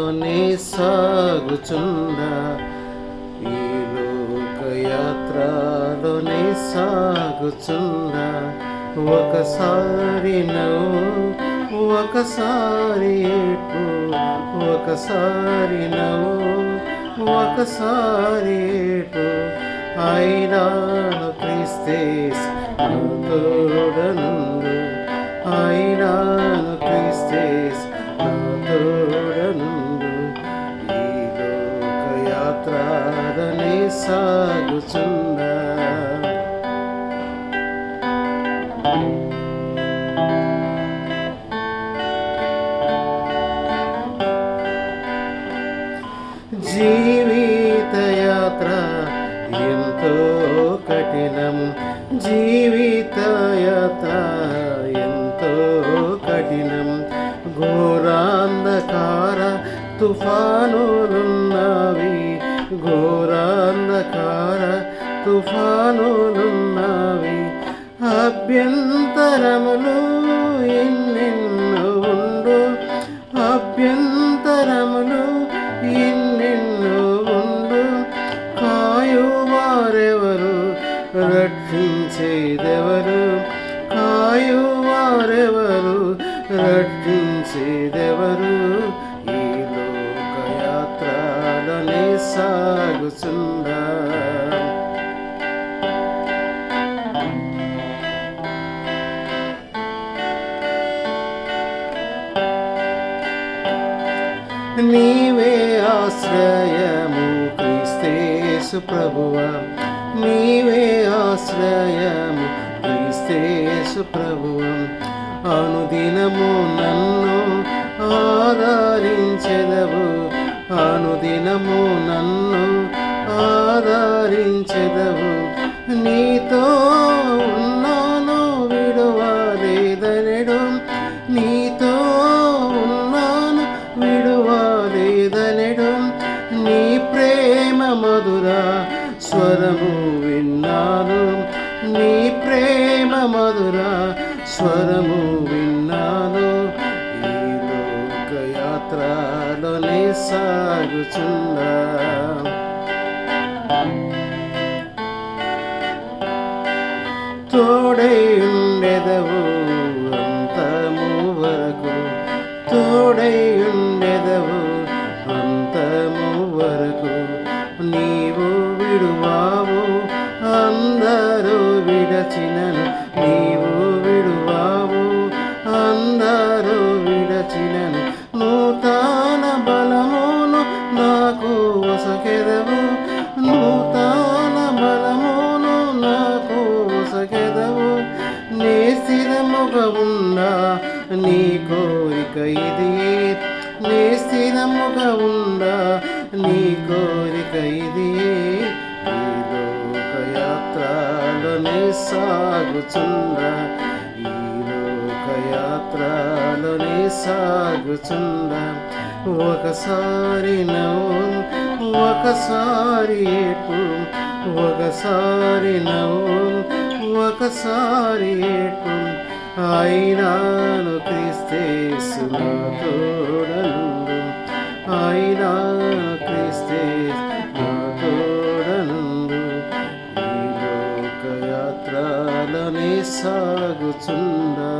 లోనే సాగుచుండా, ఈ లోకయాత్రలోనే సాగుచుండా, ఒకసారి నవ్వు ఒకసారి ఏడ్పు, ఒకసారి నవ్వు ఒకసారి ఏడ్పు, అయినాను క్రీస్తేసు తోడనుండు, అయినాను క్రీస్తేసు తోడనుండు, ఈ లోకయాత్రలోనే సాగుచుండా. జీవిత యాత్ర ఎంతో కఠినం, జీవిత యాత్ర ఎంతో కఠినం, ఘోరాంధకార తుఫానులున్నవి, ఘోరాంధకార తుఫానులున్నవి, అభ్యంతరములు ఎన్నెన్నో ఉండు, అభ్యంతరములు ఎన్నెన్నో ఉండు, కాయువారెవరు రక్షించేదెవరు, కాయువారెవరు రక్షించేదెవరు, ఈ లోకయాత్రలోనే సాగుచుండా. నీవే ఆశ్రయము క్రీస్తేసు ప్రభువా, నీవే ఆశ్రయము క్రీస్తేసు ప్రభువా, అనుదినము నన్ను ఆదరించెదవు, అనుదినము నన్ను ఆదరించెదవు, నీతో ఉన్నాను విడువలేదనెడు, నీతో ఉన్నాను విడువలేదనెడు, నీ ప్రేమ మధుర స్వరము విన్నాను, నీ ప్రేమ మధుర స్వరము విన్నాను, ఈ లోకయాత్రలోనే సాగుచుండా. తోడై ఉండెదవు అంతము వరకు, తోడై ఉండెదవు అంతము వరకు, నీవు విడువావు అందరూ విడచినను, నీవు విడువావు అందరూ విడచినను, నూతన బలమును నాకు ఒసగెదవు, నూతన బలమును నాకు ఒసగెదవు, నీ స్థిరముగా ఉండా నీ కోరిక ఇదియే, నీ స్థిరముగా ఉండా నీ కోరిక ఇదియే, ఈ లోకయాత్రలోనే సాగుచుండా, ఈ లోకయాత్రలోనే సాగుచుండా, ఒకసారి నవ్వు ఒకసారి ఏడ్పు, ఒకసారి నవ్వు ఒకసారి ఏడ్పు, అయినాను క్రీస్తేసు తోడనుండు, అయినాను క్రీస్తేసు తోడనుండు, ఈ లోకయాత్రలోనే సాగుచుండా.